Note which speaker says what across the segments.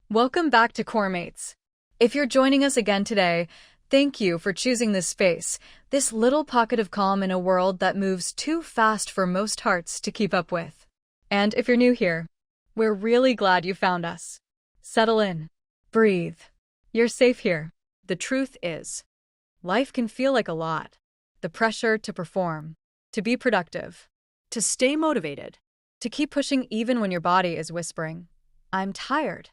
Speaker 1: Welcome back to Coremates. If you're joining us again today, thank you for choosing this space, this little pocket of calm in a world that moves too fast for most hearts to keep up with. And if you're new here, we're really glad you found us. Settle in. Breathe. You're safe here. The truth is, life can feel like a lot. The pressure to perform, to be productive, to stay motivated, to keep pushing even when your body is whispering, "I'm tired."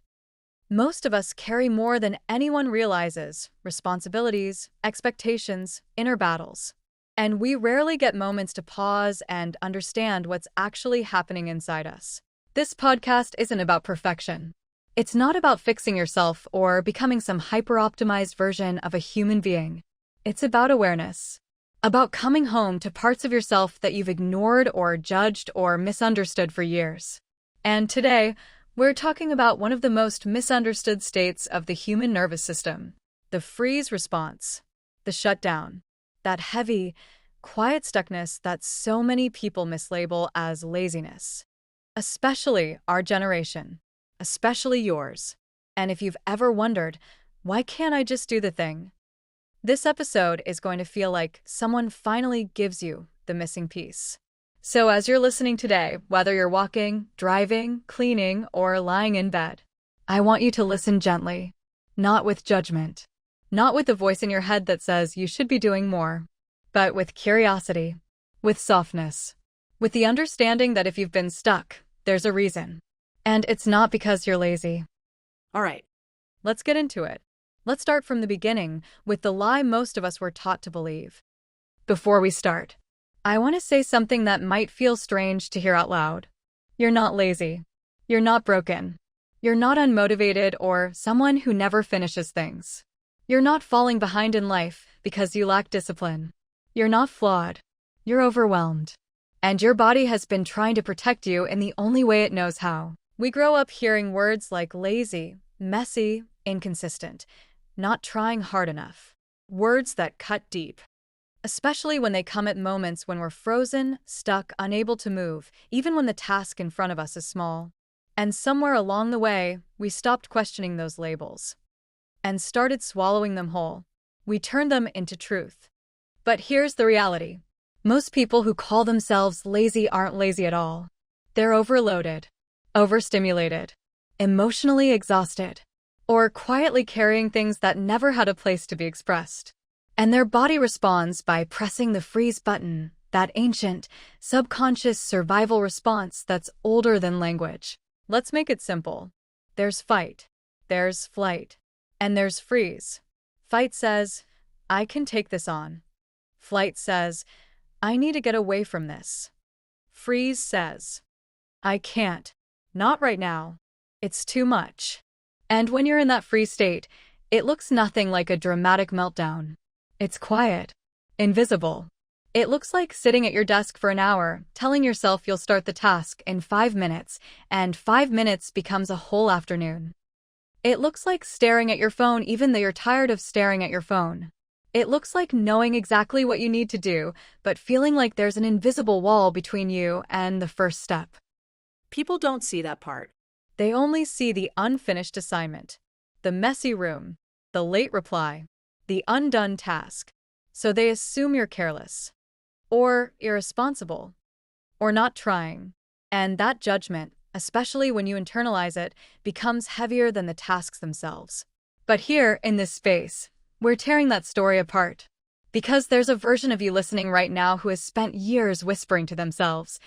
Speaker 1: Most of us carry more than anyone realizes: responsibilities, expectations, inner battles. And we rarely get moments to pause and understand what's actually happening inside us. This podcast isn't about perfection. It's not about fixing yourself or becoming some hyper-optimized version of a human being. It's about awareness. About coming home to parts of yourself that you've ignored or judged or misunderstood for years. And today, we're talking about one of the most misunderstood states of the human nervous system: the freeze response, the shutdown, that heavy, quiet stuckness that so many people mislabel as laziness. Especially our generation, especially yours. And if you've ever wondered, why can't I just do the thing? This episode is going to feel like someone finally gives you the missing piece. So as you're listening today, whether you're walking, driving, cleaning, or lying in bed, I want you to listen gently, not with judgment, not with the voice in your head that says you should be doing more, but with curiosity, with softness, with the understanding that if you've been stuck, there's a reason. And it's not because you're lazy. All right, let's get into it. Let's start from the beginning with the lie most of us were taught to believe. Before we start, I want to say something that might feel strange to hear out loud. You're not lazy. You're not broken. You're not unmotivated or someone who never finishes things. You're not falling behind in life because you lack discipline. You're not flawed. You're overwhelmed. And your body has been trying to protect you in the only way it knows how. We grow up hearing words like lazy, messy, inconsistent, not trying hard enough. Words that cut deep. Especially when they come at moments when we're frozen, stuck, unable to move, even when the task in front of us is small. And somewhere along the way, we stopped questioning those labels and started swallowing them whole. We turned them into truth. But here's the reality. Most people who call themselves lazy aren't lazy at all. They're overloaded, overstimulated, emotionally exhausted, or quietly carrying things that never had a place to be expressed. And their body responds by pressing the freeze button, that ancient, subconscious survival response that's older than language. Let's make it simple. There's fight, there's flight, and there's freeze. Fight says, I can take this on. Flight says, I need to get away from this. Freeze says, I can't. Not right now. It's too much. And when you're in that freeze state, it looks nothing like a dramatic meltdown. It's quiet, invisible. It looks like sitting at your desk for an hour, telling yourself you'll start the task in 5 minutes, and 5 minutes becomes a whole afternoon. It looks like staring at your phone even though you're tired of staring at your phone. It looks like knowing exactly what you need to do, but feeling like there's an invisible wall between you and the first step. People don't see that part. They only see the unfinished assignment, the messy room, the late reply, the undone task. So they assume you're careless, or irresponsible, or not trying. And that judgment, especially when you internalize it, becomes heavier than the tasks themselves. But here, in this space, we're tearing that story apart. Because there's a version of you listening right now who has spent years whispering to themselves,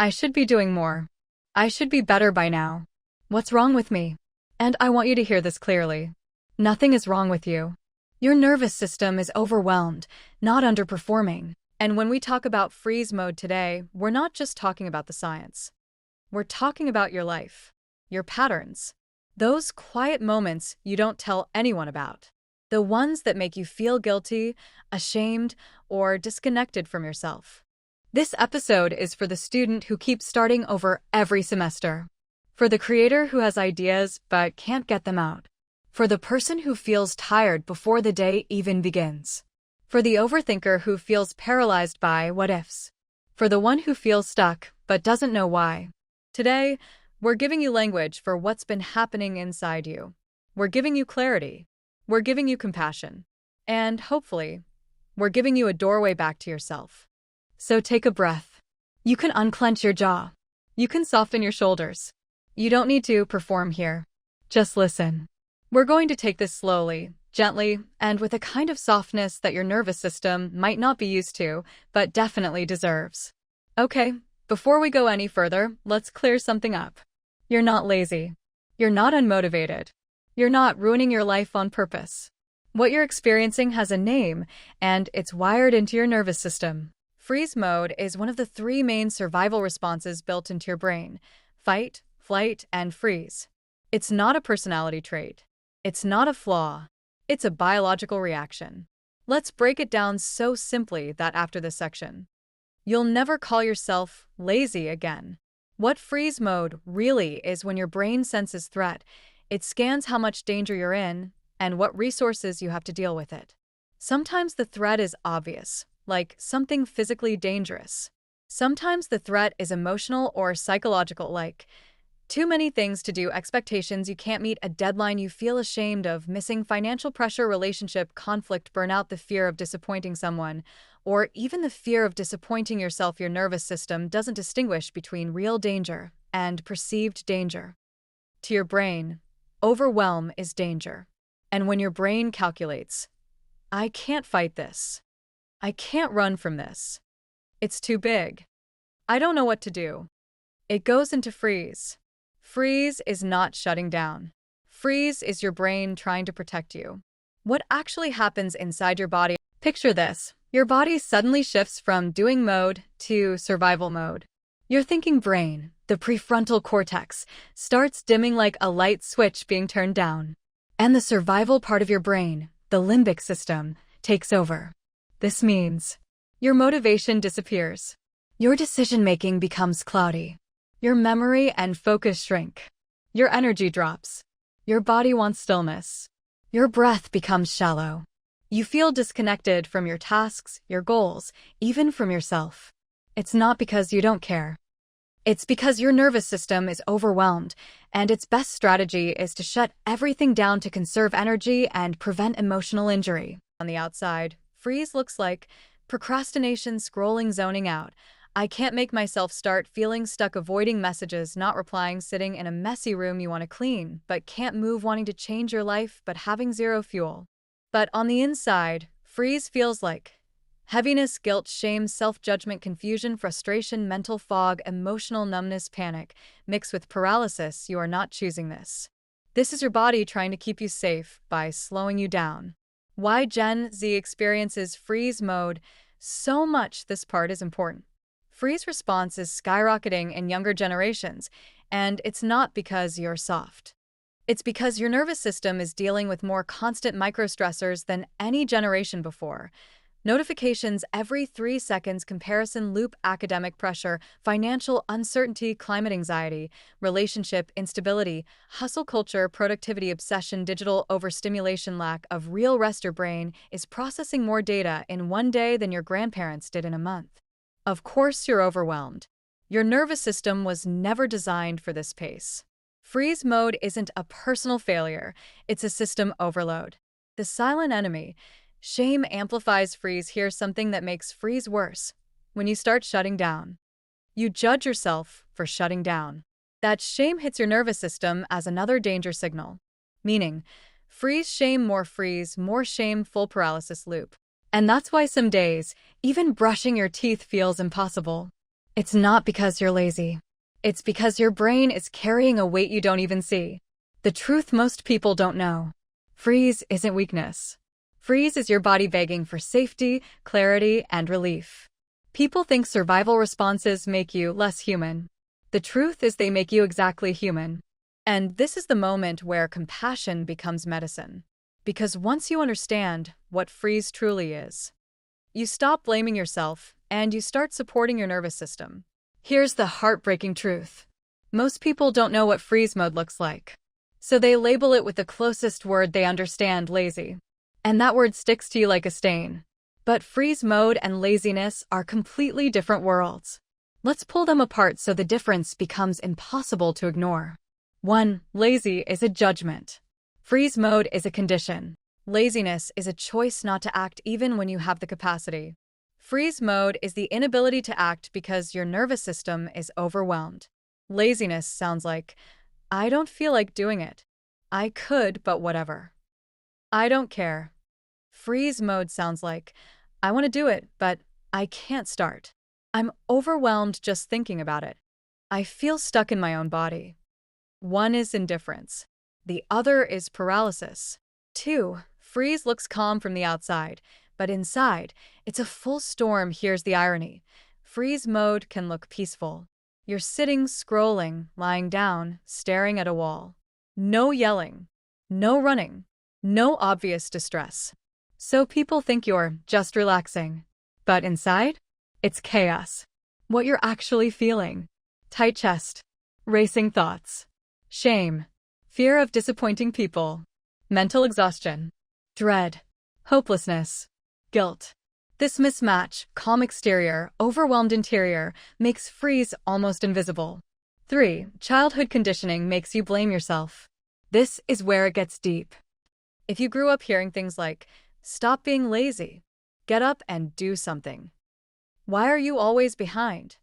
Speaker 1: I should be doing more. I should be better by now. What's wrong with me? And I want you to hear this clearly. Nothing is wrong with you. Your nervous system is overwhelmed, not underperforming. And when we talk about freeze mode today, we're not just talking about the science. We're talking about your life, your patterns, those quiet moments you don't tell anyone about, the ones that make you feel guilty, ashamed, or disconnected from yourself. This episode is for the student who keeps starting over every semester, for the creator who has ideas but can't get them out, for the person who feels tired before the day even begins, for the overthinker who feels paralyzed by what-ifs, for the one who feels stuck but doesn't know why. Today, We're giving you language for what's been happening inside you. We're giving you clarity. We're giving you compassion. And hopefully, we're giving you a doorway back to yourself. So take a breath. You can unclench your jaw. You can soften your shoulders. You don't need to perform here. Just listen. We're going to take this slowly, gently, and with a kind of softness that your nervous system might not be used to, but definitely deserves. Okay, before we go any further, let's clear something up. You're not lazy. You're not unmotivated. You're not ruining your life on purpose. What you're experiencing has a name, and it's wired into your nervous system. Freeze mode is one of the 3 main survival responses built into your brain: fight, flight, and freeze. It's not a personality trait. It's not a flaw. It's a biological reaction. Let's break it down so simply that after this section, you'll never call yourself lazy again. What freeze mode really is when your brain senses threat, it scans how much danger you're in and what resources you have to deal with it. Sometimes the threat is obvious, like something physically dangerous. Sometimes the threat is emotional or psychological, like too many things to do, expectations you can't meet, a deadline you feel ashamed of, missing, financial pressure, relationship conflict, burnout, the fear of disappointing someone, or even the fear of disappointing yourself. Your nervous system doesn't distinguish between real danger and perceived danger. To your brain, overwhelm is danger. And when your brain calculates, I can't fight this. I can't run from this. It's too big. I don't know what to do. It goes into freeze. Freeze is not shutting down. Freeze is your brain trying to protect you. What actually happens inside your body? Picture this. Your body suddenly shifts from doing mode to survival mode. Your thinking brain, the prefrontal cortex, starts dimming like a light switch being turned down. And the survival part of your brain, the limbic system, takes over. This means your motivation disappears. Your decision-making becomes cloudy. Your memory and focus shrink. Your energy drops. Your body wants stillness. Your breath becomes shallow. You feel disconnected from your tasks, your goals, even from yourself. It's not because you don't care. It's because your nervous system is overwhelmed, and its best strategy is to shut everything down to conserve energy and prevent emotional injury. On the outside, freeze looks like procrastination, scrolling, zoning out. I can't make myself start, feeling stuck, avoiding messages, not replying, sitting in a messy room you want to clean, but can't move, wanting to change your life, but having zero fuel. But on the inside, freeze feels like heaviness, guilt, shame, self-judgment, confusion, frustration, mental fog, emotional numbness, panic, mixed with paralysis. You are not choosing this. This is your body trying to keep you safe by slowing you down. Why Gen Z experiences freeze mode so much? This part is important. Freeze response is skyrocketing in younger generations, and it's not because you're soft. It's because your nervous system is dealing with more constant microstressors than any generation before. Notifications every 3 seconds, comparison loop, academic pressure, financial uncertainty, climate anxiety, relationship instability, hustle culture, productivity obsession, digital overstimulation, lack of real rest. Your brain is processing more data in one day than your grandparents did in a month. Of course you're overwhelmed. Your nervous system was never designed for this pace. Freeze mode isn't a personal failure, it's a system overload. The silent enemy. Shame amplifies freeze. Here's something that makes freeze worse. When you start shutting down, you judge yourself for shutting down. That shame hits your nervous system as another danger signal. Meaning, freeze, shame, more shame, full paralysis loop. And that's why some days, even brushing your teeth feels impossible. It's not because you're lazy. It's because your brain is carrying a weight you don't even see. The truth most people don't know. Freeze isn't weakness. Freeze is your body begging for safety, clarity, and relief. People think survival responses make you less human. The truth is they make you exactly human. And this is the moment where compassion becomes medicine. Because once you understand what freeze truly is, you stop blaming yourself and you start supporting your nervous system. Here's the heartbreaking truth. Most people don't know what freeze mode looks like. So they label it with the closest word they understand, lazy. And that word sticks to you like a stain. But freeze mode and laziness are completely different worlds. Let's pull them apart so the difference becomes impossible to ignore. 1. Lazy is a judgment. Freeze mode is a condition. Laziness is a choice not to act even when you have the capacity. Freeze mode is the inability to act because your nervous system is overwhelmed. Laziness sounds like, I don't feel like doing it. I could, but whatever. I don't care. Freeze mode sounds like, I want to do it, but I can't start. I'm overwhelmed just thinking about it. I feel stuck in my own body. One is indifference. The other is paralysis. 2. Freeze looks calm from the outside, but inside, it's a full storm. Here's the irony. Freeze mode can look peaceful. You're sitting, scrolling, lying down, staring at a wall. No yelling. No running. No obvious distress. So people think you're just relaxing. But inside, it's chaos. What you're actually feeling. Tight chest. Racing thoughts. Shame. Fear of disappointing people. Mental exhaustion. Dread. Hopelessness. Guilt. This mismatch, calm exterior, overwhelmed interior, makes freeze almost invisible. 3. Childhood conditioning makes you blame yourself. This is where it gets deep. If you grew up hearing things like, stop being lazy, get up and do something. Why are you always behind?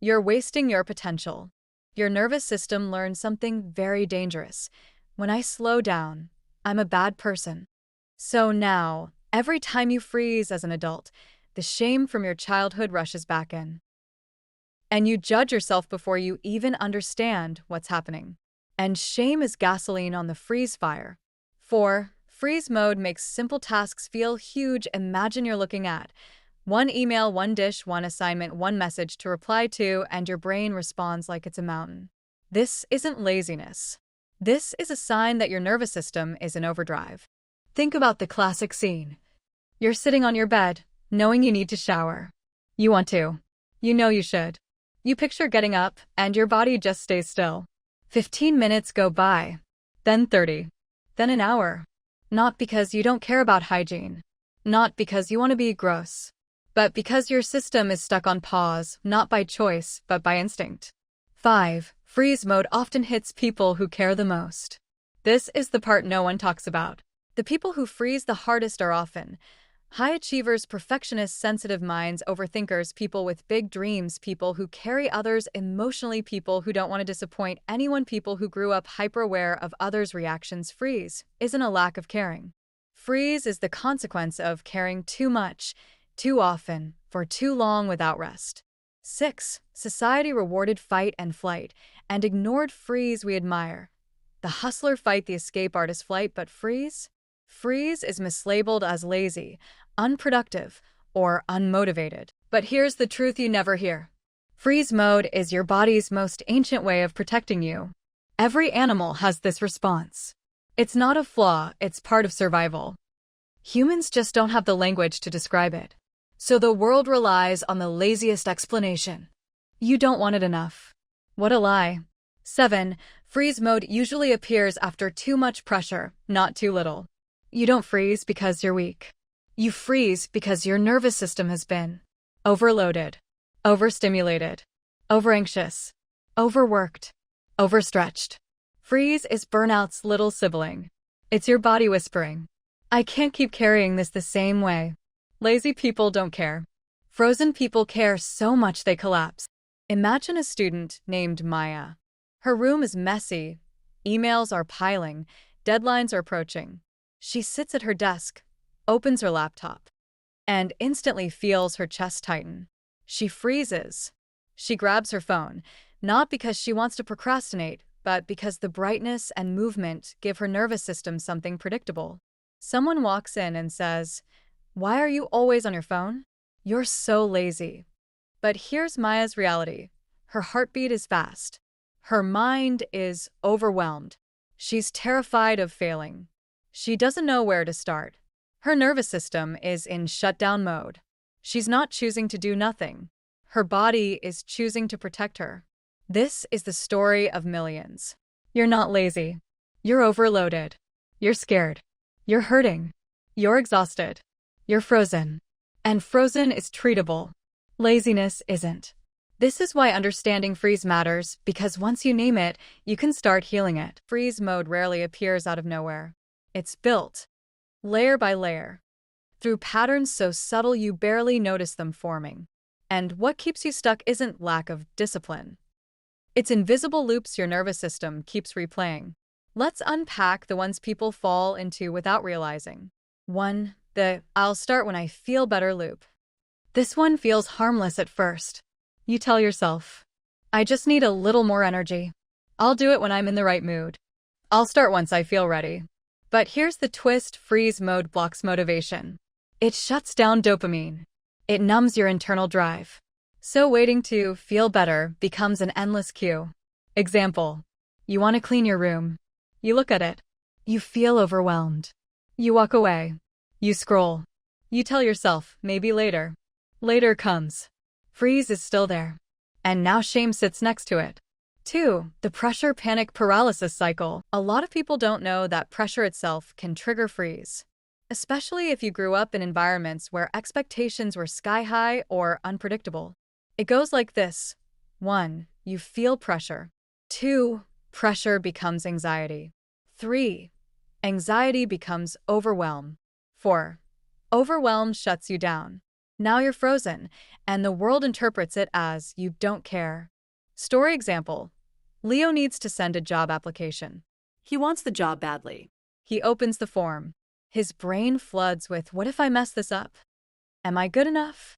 Speaker 1: You're wasting your potential. Your nervous system learns something very dangerous. When I slow down, I'm a bad person. So now, every time you freeze as an adult, the shame from your childhood rushes back in. And you judge yourself before you even understand what's happening. And shame is gasoline on the freeze fire. 4. Freeze mode makes simple tasks feel huge. Imagine you're looking at one email, one dish, one assignment, one message to reply to, and your brain responds like it's a mountain. This isn't laziness. This is a sign that your nervous system is in overdrive. Think about the classic scene. You're sitting on your bed, knowing you need to shower. You want to. You know you should. You picture getting up, and your body just stays still. 15 minutes go by, then 30, then an hour. Not because you don't care about hygiene, not because you want to be gross, but because your system is stuck on pause, not by choice, but by instinct. 5. Freeze mode often hits people who care the most. This is the part no one talks about. The people who freeze the hardest are often high achievers, perfectionists, sensitive minds, overthinkers, people with big dreams, people who carry others emotionally, people who don't want to disappoint anyone, people who grew up hyper-aware of others' reactions. Freeze isn't a lack of caring. Freeze is the consequence of caring too much, too often, for too long without rest. 6. Society rewarded fight and flight and ignored freeze. We admire the hustler fight, the escape artist flight, but freeze? Freeze is mislabeled as lazy, unproductive, or unmotivated. But here's the truth you never hear. Freeze mode is your body's most ancient way of protecting you. Every animal has this response. It's not a flaw, it's part of survival. Humans just don't have the language to describe it. So the world relies on the laziest explanation. You don't want it enough. What a lie. 7. Freeze mode usually appears after too much pressure, not too little. You don't freeze because you're weak. You freeze because your nervous system has been overloaded, overstimulated, overanxious, overworked, overstretched. Freeze is burnout's little sibling. It's your body whispering, I can't keep carrying this the same way. Lazy people don't care. Frozen people care so much they collapse. Imagine a student named Maya. Her room is messy, emails are piling, deadlines are approaching. She sits at her desk, opens her laptop, and instantly feels her chest tighten. She freezes. She grabs her phone, not because she wants to procrastinate, but because the brightness and movement give her nervous system something predictable. Someone walks in and says, "Why are you always on your phone? You're so lazy." But here's Maya's reality. Her heartbeat is fast. Her mind is overwhelmed. She's terrified of failing. She doesn't know where to start. Her nervous system is in shutdown mode. She's not choosing to do nothing. Her body is choosing to protect her. This is the story of millions. You're not lazy. You're overloaded. You're scared. You're hurting. You're exhausted. You're frozen. And frozen is treatable. Laziness isn't. This is why understanding freeze matters, because once you name it, you can start healing it. Freeze mode rarely appears out of nowhere. It's built, layer by layer, through patterns so subtle you barely notice them forming. And what keeps you stuck isn't lack of discipline. It's invisible loops your nervous system keeps replaying. Let's unpack the ones people fall into without realizing. 1. The "I'll start when I feel better" loop. This one feels harmless at first. You tell yourself, I just need a little more energy. I'll do it when I'm in the right mood. I'll start once I feel ready. But here's the twist: freeze mode blocks motivation. It shuts down dopamine. It numbs your internal drive. So waiting to feel better becomes an endless queue. Example: you want to clean your room. You look at it. You feel overwhelmed. You walk away. You scroll. You tell yourself, maybe later. Later comes. Freeze is still there. And now shame sits next to it. 2. The pressure panic paralysis cycle. A lot of people don't know that pressure itself can trigger freeze, especially if you grew up in environments where expectations were sky high or unpredictable. It goes like this. 1. You feel pressure. 2. Pressure becomes anxiety. 3. Anxiety becomes overwhelm. 4. Overwhelm shuts you down. Now you're frozen, and the world interprets it as you don't care. Story example: Leo needs to send a job application.
Speaker 2: He wants the job badly.
Speaker 1: He opens the form. His brain floods with, what if I mess this up? Am I good enough?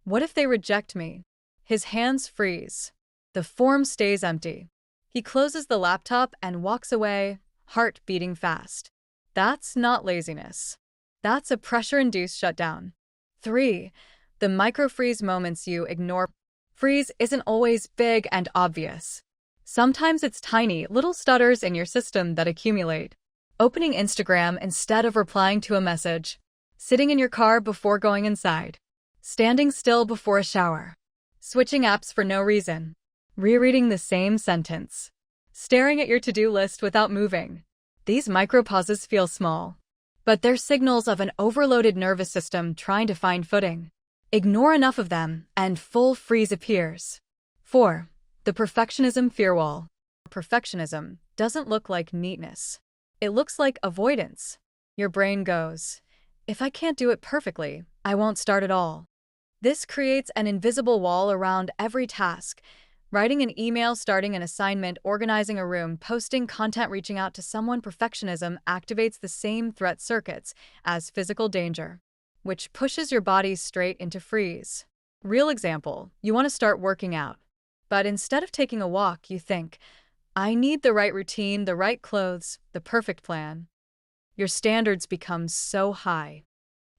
Speaker 1: What if they reject me? His hands freeze. The form stays empty. He closes the laptop and walks away, heart beating fast. That's not laziness. That's a pressure-induced shutdown. 3. The micro-freeze moments you ignore. Freeze isn't always big and obvious. Sometimes it's tiny, little stutters in your system that accumulate. Opening Instagram instead of replying to a message. Sitting in your car before going inside. Standing still before a shower. Switching apps for no reason. Rereading the same sentence. Staring at your to-do list without moving. These micro-pauses feel small, but they're signals of an overloaded nervous system trying to find footing. Ignore enough of them, and full freeze appears. 4. The perfectionism fear wall. Perfectionism doesn't look like neatness. It looks like avoidance. Your brain goes, if I can't do it perfectly, I won't start at all. This creates an invisible wall around every task. Writing an email, starting an assignment, organizing a room, posting content, reaching out to someone. Perfectionism activates the same threat circuits as physical danger, which pushes your body straight into freeze. Real example: you want to start working out, but instead of taking a walk, you think, I need the right routine, the right clothes, the perfect plan. Your standards become so high.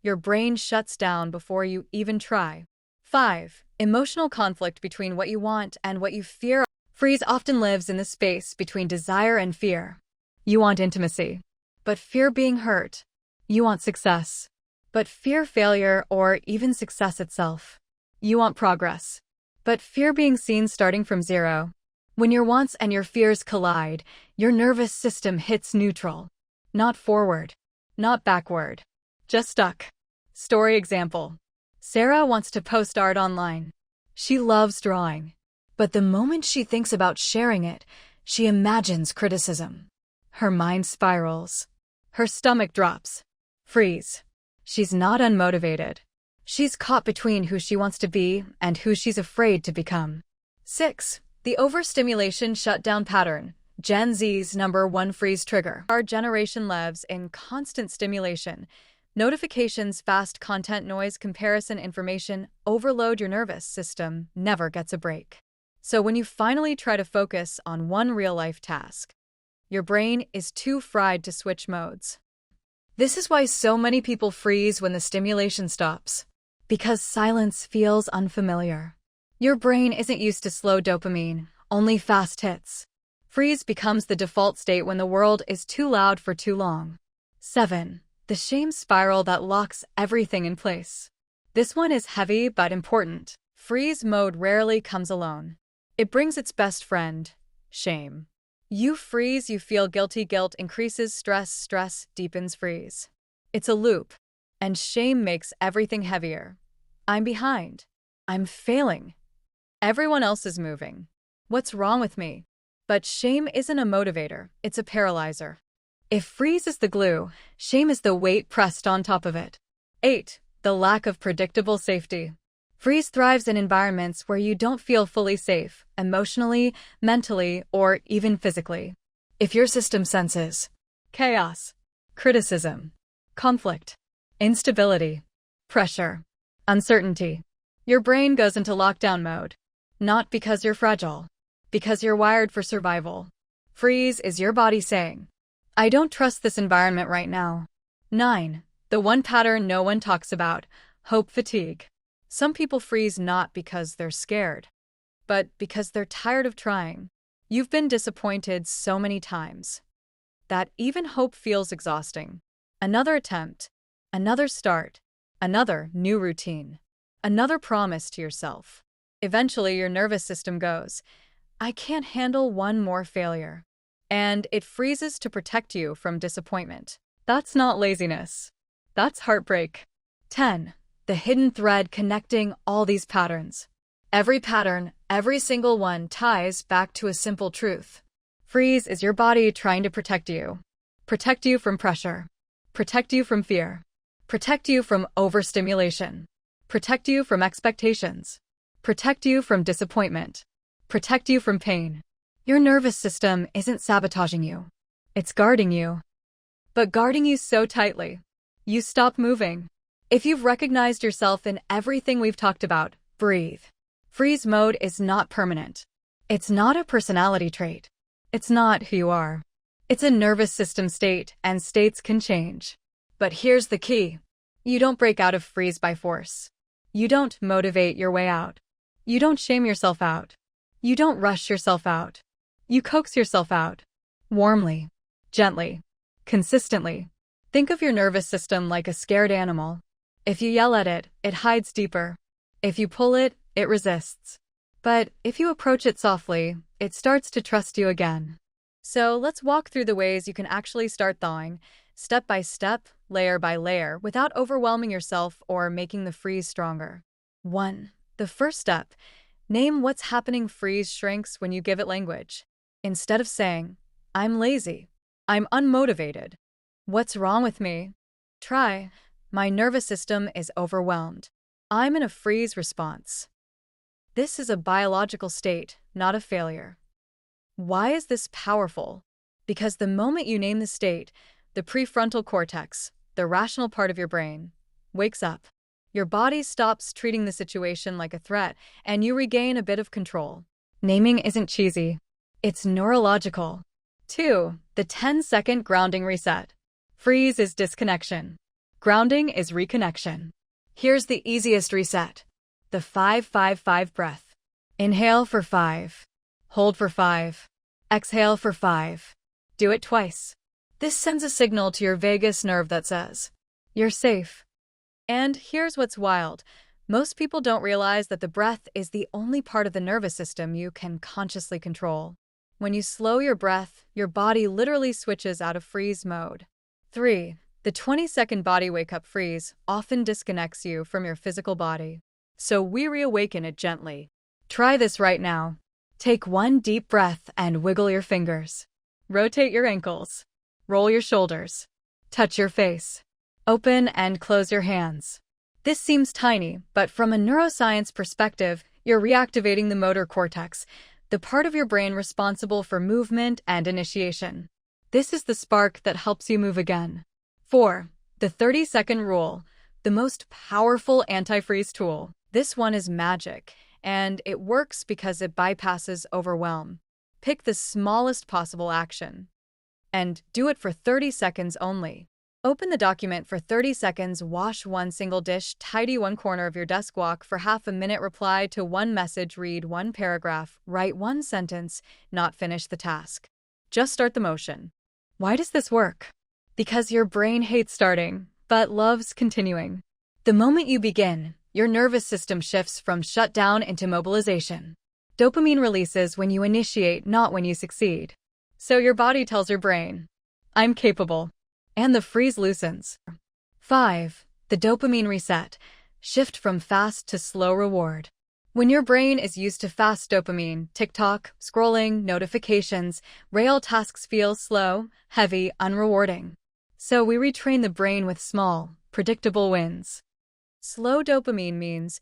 Speaker 1: Your brain shuts down before you even try. 5. Emotional conflict between what you want and what you fear. Freeze often lives in the space between desire and fear. You want intimacy, but fear being hurt. You want success, but fear failure or even success itself. You want progress, but fear being seen starting from zero. When your wants and your fears collide, your nervous system hits neutral. Not forward, not backward, just stuck. Story example: Sarah wants to post art online. She loves drawing. But the moment she thinks about sharing it, she imagines criticism. Her mind spirals. Her stomach drops. Freeze. She's not unmotivated. She's caught between who she wants to be and who she's afraid to become. 6. The overstimulation shutdown pattern. Gen Z's #1 freeze trigger. Our generation lives in constant stimulation. Notifications, fast content, noise, comparison, information overload. Your nervous system never gets a break. So when you finally try to focus on one real-life task, your brain is too fried to switch modes. This is why so many people freeze when the stimulation stops. Because silence feels unfamiliar. Your brain isn't used to slow dopamine, only fast hits. Freeze becomes the default state when the world is too loud for too long. 7. The shame spiral that locks everything in place. This one is heavy but important. Freeze mode rarely comes alone. It brings its best friend, shame. You freeze, you feel guilty, guilt increases stress, stress deepens freeze. It's a loop, and shame makes everything heavier. I'm behind. I'm failing. Everyone else is moving. What's wrong with me? But shame isn't a motivator, it's a paralyzer. If freeze is the glue, shame is the weight pressed on top of it. 8. The lack of predictable safety. Freeze thrives in environments where you don't feel fully safe, emotionally, mentally, or even physically. If your system senses chaos, criticism, conflict, instability, pressure, uncertainty, your brain goes into lockdown mode. Not because you're fragile, because you're wired for survival. Freeze is your body saying, I don't trust this environment right now. 9. The one pattern no one talks about, hope fatigue. Some people freeze not because they're scared, but because they're tired of trying. You've been disappointed so many times that even hope feels exhausting. Another attempt, another start, another new routine, another promise to yourself. Eventually, your nervous system goes, I can't handle one more failure. And it freezes to protect you from disappointment. That's not laziness. That's heartbreak. 10. The hidden thread connecting all these patterns. Every pattern, every single one ties back to a simple truth. Freeze is your body trying to protect you. Protect you from pressure. Protect you from fear. Protect you from overstimulation. Protect you from expectations. Protect you from disappointment. Protect you from pain. Your nervous system isn't sabotaging you. It's guarding you. But guarding you so tightly, you stop moving. If you've recognized yourself in everything we've talked about, breathe. Freeze mode is not permanent. It's not a personality trait. It's not who you are. It's a nervous system state, and states can change. But here's the key. You don't break out of freeze by force. You don't motivate your way out. You don't shame yourself out. You don't rush yourself out. You coax yourself out. Warmly, gently, consistently. Think of your nervous system like a scared animal. If you yell at it, it hides deeper. If you pull it, it resists. But if you approach it softly, it starts to trust you again. So let's walk through the ways you can actually start thawing, step by step, layer by layer, without overwhelming yourself or making the freeze stronger. 1. The first step. Name what's happening. Freeze shrinks when you give it language. Instead of saying, I'm lazy, I'm unmotivated, what's wrong with me? Try, my nervous system is overwhelmed. I'm in a freeze response. This is a biological state, not a failure. Why is this powerful? Because the moment you name the state, the prefrontal cortex, the rational part of your brain, wakes up. Your body stops treating the situation like a threat, and you regain a bit of control. Naming isn't cheesy. It's neurological. 2. The 10-second grounding reset. Freeze is disconnection. Grounding is reconnection. Here's the easiest reset. The 5-5-5 breath. Inhale for 5. Hold for 5. Exhale for 5. Do it twice. This sends a signal to your vagus nerve that says, you're safe. And here's what's wild. Most people don't realize that the breath is the only part of the nervous system you can consciously control. When you slow your breath, your body literally switches out of freeze mode. 3. The 20-second body wake-up freeze often disconnects you from your physical body. So we reawaken it gently. Try this right now. Take one deep breath and wiggle your fingers. Rotate your ankles. Roll your shoulders. Touch your face. Open and close your hands. This seems tiny, but from a neuroscience perspective, you're reactivating the motor cortex, the part of your brain responsible for movement and initiation. This is the spark that helps you move again. 4. The 30-second rule, the most powerful anti-freeze tool. This one is magic, and it works because it bypasses overwhelm. Pick the smallest possible action, and do it for 30 seconds only. Open the document for 30 seconds, wash one single dish, tidy one corner of your desk, walk for half a minute, reply to one message, read one paragraph, write one sentence, not finish the task. Just start the motion. Why does this work? Because your brain hates starting, but loves continuing. The moment you begin, your nervous system shifts from shutdown into mobilization. Dopamine releases when you initiate, not when you succeed. So your body tells your brain, I'm capable. And the freeze loosens. 5. The dopamine reset. Shift from fast to slow reward. When your brain is used to fast dopamine, TikTok, scrolling, notifications, rail tasks feel slow, heavy, unrewarding. So we retrain the brain with small, predictable wins. Slow dopamine means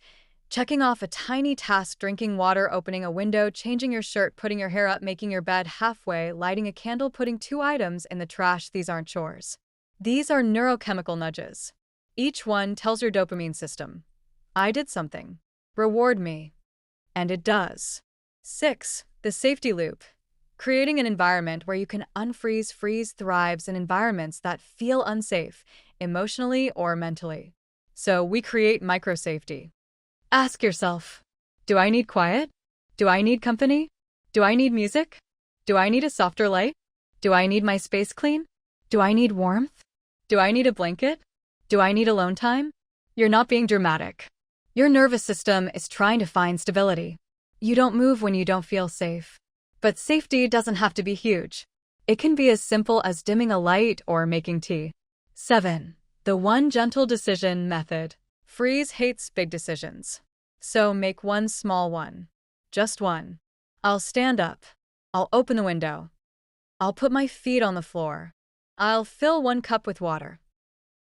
Speaker 1: checking off a tiny task, drinking water, opening a window, changing your shirt, putting your hair up, making your bed halfway, lighting a candle, putting 2 items in the trash. These aren't chores. These are neurochemical nudges. Each one tells your dopamine system, I did something. Reward me. And it does. 6. The safety loop. Creating an environment where you can unfreeze. Freeze thrives in environments that feel unsafe, emotionally or mentally. So we create micro-safety. Ask yourself, do I need quiet? Do I need company? Do I need music? Do I need a softer light? Do I need my space clean? Do I need warmth? Do I need a blanket? Do I need alone time? You're not being dramatic. Your nervous system is trying to find stability. You don't move when you don't feel safe. But safety doesn't have to be huge. It can be as simple as dimming a light or making tea. 7. The one gentle decision method. Freeze hates big decisions. So make one small one. Just one. I'll stand up. I'll open the window. I'll put my feet on the floor. I'll fill 1 cup with water.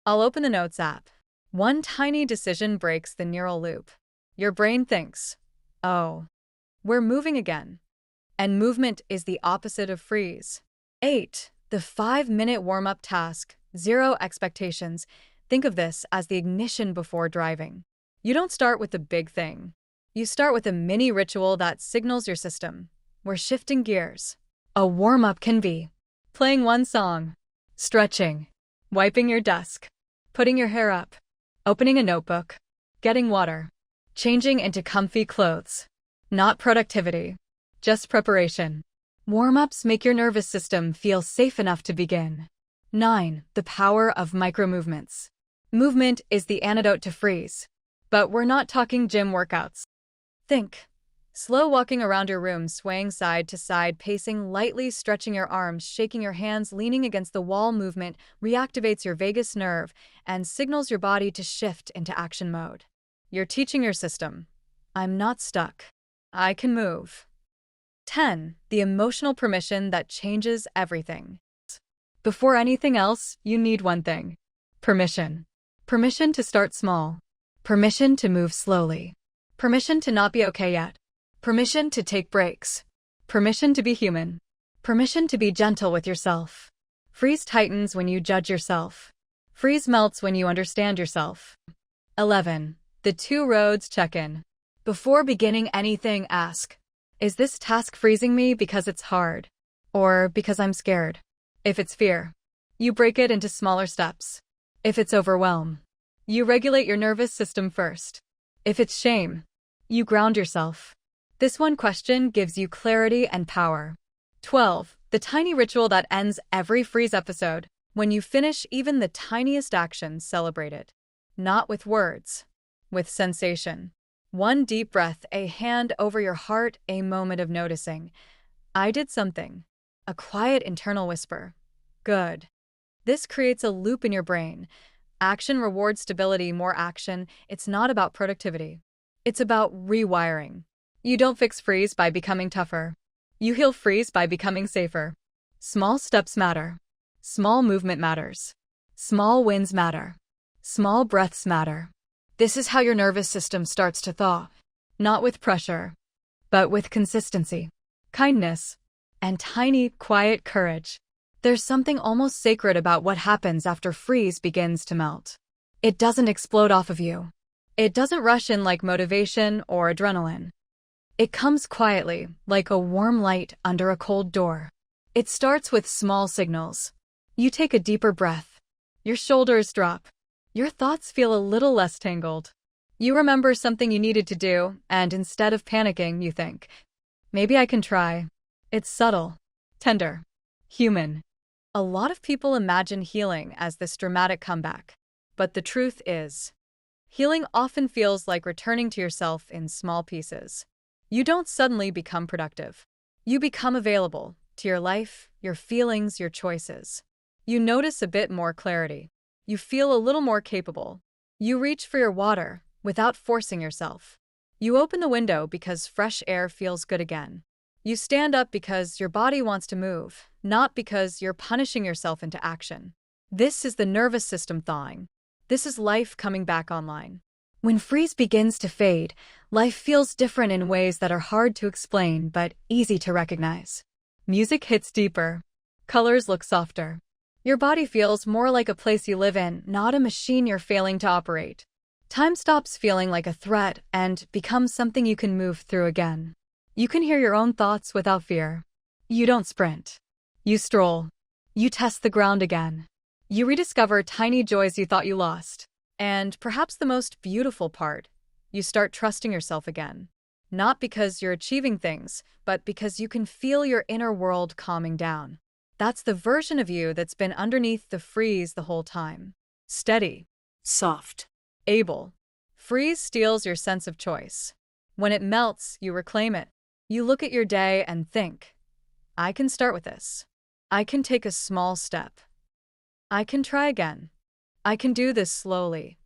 Speaker 1: I'll open the Notes app. One tiny decision breaks the neural loop. Your brain thinks, oh, we're moving again. And movement is the opposite of freeze. 8. The 5-minute warm-up task. 0 expectations. Think of this as the ignition before driving. You don't start with the big thing. You start with a mini ritual that signals your system. We're shifting gears. A warm-up can be playing one song, stretching, wiping your desk, putting your hair up, opening a notebook, getting water, changing into comfy clothes. Not productivity, just preparation. Warm-ups make your nervous system feel safe enough to begin. 9. The power of micro-movements. Movement is the antidote to freeze. But we're not talking gym workouts. Think. Slow walking around your room, swaying side to side, pacing lightly, stretching your arms, shaking your hands, leaning against the wall. Movement reactivates your vagus nerve and signals your body to shift into action mode. You're teaching your system, I'm not stuck. I can move. 10. The emotional permission that changes everything. Before anything else, you need one thing. Permission. Permission to start small. Permission to move slowly. Permission to not be okay yet. Permission to take breaks. Permission to be human. Permission to be gentle with yourself. Freeze tightens when you judge yourself. Freeze melts when you understand yourself. 11. The 2 roads check-in. Before beginning anything, ask, is this task freezing me because it's hard? Or because I'm scared? If it's fear, you break it into smaller steps. If it's overwhelm, you regulate your nervous system first. If it's shame, you ground yourself. This one question gives you clarity and power. 12. The tiny ritual that ends every freeze episode. When you finish even the tiniest action, celebrate it. Not with words, with sensation. 1 deep breath, a hand over your heart, a moment of noticing. I did something. A quiet internal whisper. Good. This creates a loop in your brain. Action rewards stability, more action. It's not about productivity. It's about rewiring. You don't fix freeze by becoming tougher. You heal freeze by becoming safer. Small steps matter. Small movement matters. Small wins matter. Small breaths matter. This is how your nervous system starts to thaw. Not with pressure, but with consistency, kindness, and tiny, quiet courage. There's something almost sacred about what happens after freeze begins to melt. It doesn't explode off of you. It doesn't rush in like motivation or adrenaline. It comes quietly, like a warm light under a cold door. It starts with small signals. You take a deeper breath. Your shoulders drop. Your thoughts feel a little less tangled. You remember something you needed to do, and instead of panicking, you think, maybe I can try. It's subtle, tender, human. A lot of people imagine healing as this dramatic comeback. But the truth is, healing often feels like returning to yourself in small pieces. You don't suddenly become productive. You become available to your life, your feelings, your choices. You notice a bit more clarity. You feel a little more capable. You reach for your water without forcing yourself. You open the window because fresh air feels good again. You stand up because your body wants to move, not because you're punishing yourself into action. This is the nervous system thawing. This is life coming back online. When freeze begins to fade, life feels different in ways that are hard to explain but easy to recognize. Music hits deeper. Colors look softer. Your body feels more like a place you live in, not a machine you're failing to operate. Time stops feeling like a threat and becomes something you can move through again. You can hear your own thoughts without fear. You don't sprint. You stroll. You test the ground again. You rediscover tiny joys you thought you lost. And perhaps the most beautiful part, you start trusting yourself again. Not because you're achieving things, but because you can feel your inner world calming down. That's the version of you that's been underneath the freeze the whole time. Steady.
Speaker 2: Soft.
Speaker 1: Able. Freeze steals your sense of choice. When it melts, you reclaim it. You look at your day and think, I can start with this. I can take a small step. I can try again. I can do this slowly.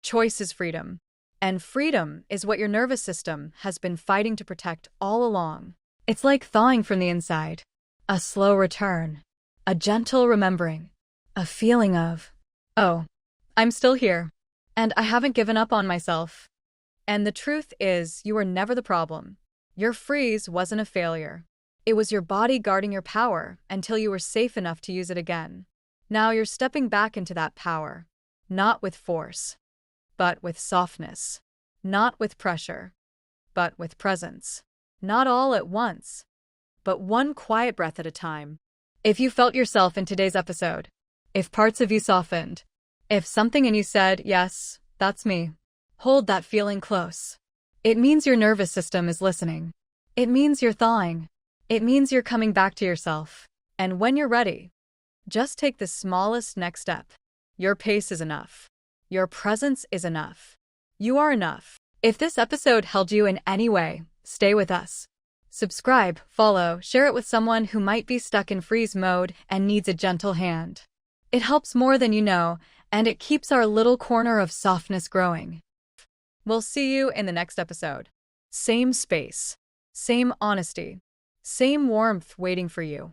Speaker 1: Choice is freedom. And freedom is what your nervous system has been fighting to protect all along. It's like thawing from the inside. A slow return. A gentle remembering. A feeling of, oh, I'm still here. And I haven't given up on myself. And the truth is, you were never the problem. Your freeze wasn't a failure. It was your body guarding your power until you were safe enough to use it again. Now you're stepping back into that power. Not with force, but with softness. Not with pressure, but with presence. Not all at once, but one quiet breath at a time. If you felt yourself in today's episode, if parts of you softened, if something in you said, yes, that's me, hold that feeling close. It means your nervous system is listening. It means you're thawing. It means you're coming back to yourself. And when you're ready, just take the smallest next step. Your pace is enough. Your presence is enough. You are enough. If this episode helped you in any way, stay with us. Subscribe, follow, share it with someone who might be stuck in freeze mode and needs a gentle hand. It helps more than you know, and it keeps our little corner of softness growing. We'll see you in the next episode. Same space, same honesty, same warmth waiting for you.